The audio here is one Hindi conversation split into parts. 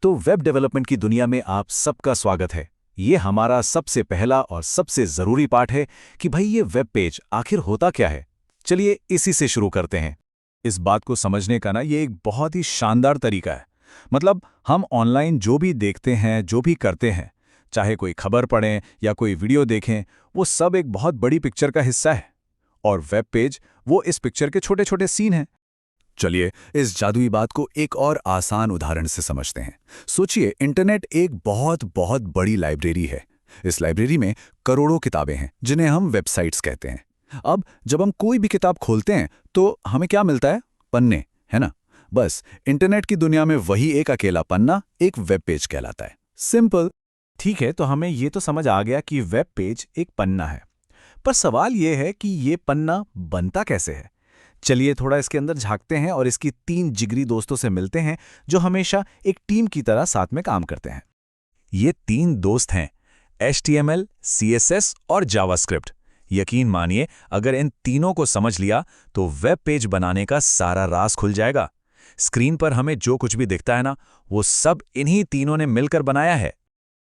तो वेब डेवलपमेंट की दुनिया में आप सबका स्वागत है। ये हमारा सबसे पहला और सबसे ज़रूरी पार्ट है कि भाई ये वेब पेज आखिर होता क्या है। चलिए इसी से शुरू करते हैं। इस बात को समझने का ये एक बहुत ही शानदार तरीका है। मतलब हम ऑनलाइन जो भी देखते हैं, जो भी करते हैं, चाहे कोई खबर पढ़ें या कोई वीडियो देखें, वो सब एक बहुत बड़ी पिक्चर का हिस्सा है। और वेब पेज वो इस पिक्चर के छोटे छोटे सीन हैं। चलिए इस जादुई बात को एक और आसान उदाहरण से समझते हैं। सोचिए, इंटरनेट एक बहुत बहुत बड़ी लाइब्रेरी है। इस लाइब्रेरी में करोड़ों किताबें हैं जिन्हें हम वेबसाइट्स कहते हैं। अब जब हम कोई भी किताब खोलते हैं तो हमें क्या मिलता है? पन्ने, है ना? बस इंटरनेट की दुनिया में वही एक अकेला पन्ना एक वेब पेज कहलाता है। सिंपल। ठीक है, तो हमें ये तो समझ आ गया कि वेब पेज एक पन्ना है। पर सवाल ये है कि ये पन्ना बनता कैसे है। चलिए थोड़ा इसके अंदर झांकते हैं और इसकी 3 जिगरी दोस्तों से मिलते हैं जो हमेशा एक टीम की तरह साथ में काम करते हैं। ये 3 दोस्त हैं, HTML, CSS और जावास्क्रिप्ट। यकीन मानिए, अगर इन तीनों को समझ लिया तो वेब पेज बनाने का सारा राज खुल जाएगा। स्क्रीन पर हमें जो कुछ भी दिखता है वो सब इन्हीं तीनों ने मिलकर बनाया है।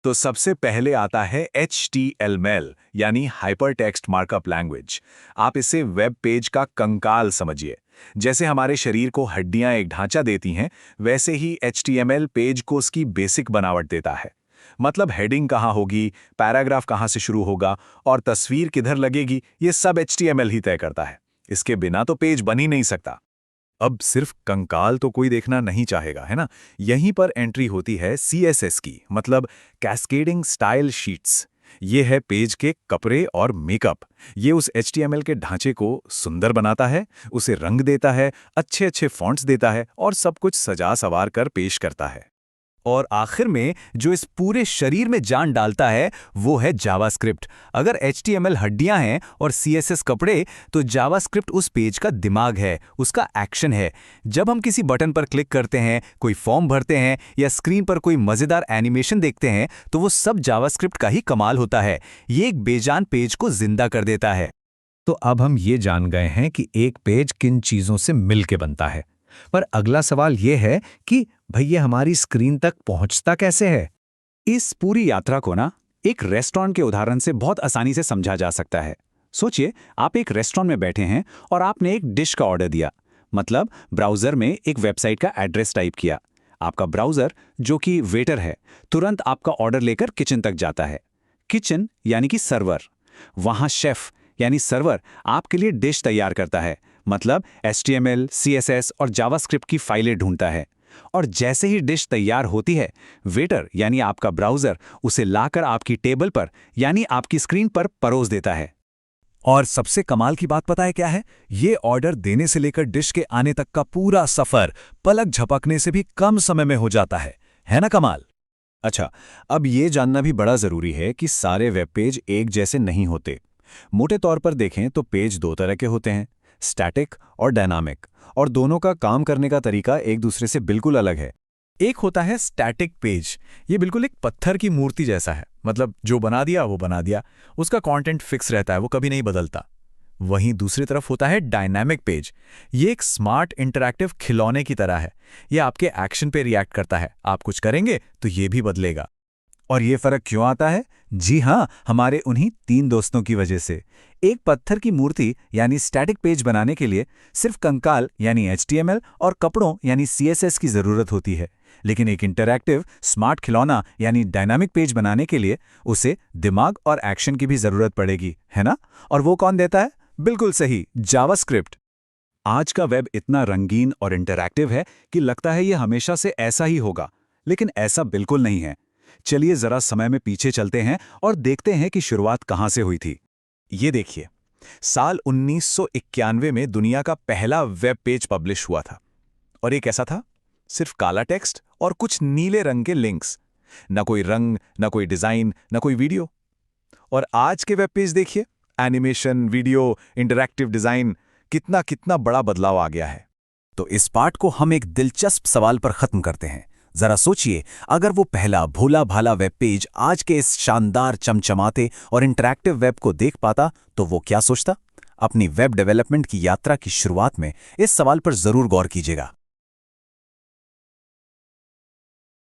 तो सबसे पहले आता है HTML यानी हाइपरटेक्स्ट मार्कअप लैंग्वेज। आप इसे वेब पेज का कंकाल समझिए। जैसे हमारे शरीर को हड्डियां एक ढांचा देती हैं, वैसे ही HTML पेज को उसकी बेसिक बनावट देता है। मतलब हेडिंग कहाँ होगी, पैराग्राफ कहाँ से शुरू होगा और तस्वीर किधर लगेगी, ये सब HTML ही तय करता है। इसके बिना तो पेज बन ही नहीं सकता। अब सिर्फ कंकाल तो कोई देखना नहीं चाहेगा, है ना? यहीं पर एंट्री होती है CSS की, मतलब कैस्केडिंग स्टाइल शीट्स। ये है पेज के कपड़े और मेकअप। ये उस HTML के ढांचे को सुंदर बनाता है, उसे रंग देता है, अच्छे अच्छे फॉन्ट्स देता है और सब कुछ सजा सवार कर पेश करता है। और आखिर में जो इस पूरे शरीर में जान डालता है वो है जावास्क्रिप्ट। अगर HTML हड्डियां हैं और CSS कपड़े, तो जावास्क्रिप्ट उस पेज का दिमाग है, उसका एक्शन है। जब हम किसी बटन पर क्लिक करते हैं, कोई फॉर्म भरते हैं या स्क्रीन पर कोई मज़ेदार एनिमेशन देखते हैं, तो वो सब जावास्क्रिप्ट का ही कमाल होता है। ये एक बेजान पेज को जिंदा कर देता है। तो अब हम ये जान गए हैं कि एक पेज किन चीज़ों से मिलके बनता है। पर अगला सवाल ये है कि भैया हमारी स्क्रीन तक पहुंचता कैसे है? इस पूरी यात्रा को एक रेस्टोरेंट के उदाहरण से बहुत आसानी से समझा जा सकता है। सोचिए, आप एक रेस्टोरेंट में बैठे हैं और आपने एक डिश का ऑर्डर दिया। मतलब ब्राउज़र में एक वेबसाइट का एड्रेस टाइप किया। आपका ब्राउज़र, जो कि वेटर है, तुरंत आपका ऑर्डर लेकर किचन तक जाता है। किचन यानी कि सर्वर। वहाँ शेफ यानी सर्वर आपके लिए डिश तैयार करता है। मतलब HTML, CSS और जावास्क्रिप्ट की फाइलें ढूंढता है। और जैसे ही डिश तैयार होती है, वेटर यानी आपका ब्राउज़र उसे लाकर आपकी टेबल पर यानी आपकी स्क्रीन पर परोस देता है। और सबसे कमाल की बात पता है क्या है? ये ऑर्डर देने से लेकर डिश के आने तक का पूरा सफ़र पलक झपकने से भी कम समय में हो जाता है ना कमाल? अच्छा, अब ये जानना भी बड़ा ज़रूरी है कि सारे वेब पेज एक जैसे नहीं होते। मोटे तौर पर देखें तो पेज 2 तरह के होते हैं, स्टैटिक और डायनामिक, और दोनों का काम करने का तरीका एक दूसरे से बिल्कुल अलग है। एक होता है स्टैटिक पेज। ये बिल्कुल एक पत्थर की मूर्ति जैसा है। मतलब जो बना दिया वो बना दिया, उसका कंटेंट फिक्स रहता है, वो कभी नहीं बदलता। वहीं दूसरी तरफ होता है डायनामिक पेज। ये एक स्मार्ट इंटरैक्टिव खिलौने की तरह है। ये आपके एक्शन पे रिएक्ट करता है। आप कुछ करेंगे तो ये भी बदलेगा। और ये फर्क क्यों आता है? जी हाँ, हमारे उन्हीं 3 दोस्तों की वजह से। एक पत्थर की मूर्ति यानी स्टैटिक पेज बनाने के लिए सिर्फ कंकाल यानी HTML और कपड़ों यानी CSS की ज़रूरत होती है। लेकिन एक इंटरैक्टिव स्मार्ट खिलौना यानी डायनामिक पेज बनाने के लिए उसे दिमाग और एक्शन की भी ज़रूरत पड़ेगी, है ना? और वो कौन देता है? बिल्कुल सही, जावास्क्रिप्ट। आज का वेब इतना रंगीन और इंटरैक्टिव है कि लगता है ये हमेशा से ऐसा ही होगा, लेकिन ऐसा बिल्कुल नहीं है। चलिए जरा समय में पीछे चलते हैं और देखते हैं कि शुरुआत कहां से हुई थी। ये देखिए, साल 1991 में दुनिया का पहला वेब पेज पब्लिश हुआ था। और ये कैसा था? सिर्फ काला टेक्स्ट और कुछ नीले रंग के लिंक्स। ना कोई रंग, ना कोई डिजाइन, ना कोई वीडियो। और आज के वेब पेज देखिए, एनिमेशन, वीडियो, इंटरैक्टिव डिजाइन, कितना कितना बड़ा बदलाव आ गया है। तो इस पार्ट को हम एक दिलचस्प सवाल पर खत्म करते हैं। जरा सोचिए, अगर वो पहला भोला भाला वेब पेज आज के इस शानदार चमचमाते और इंटरैक्टिव वेब को देख पाता तो वो क्या सोचता? अपनी वेब डेवलपमेंट की यात्रा की शुरुआत में इस सवाल पर जरूर गौर कीजिएगा।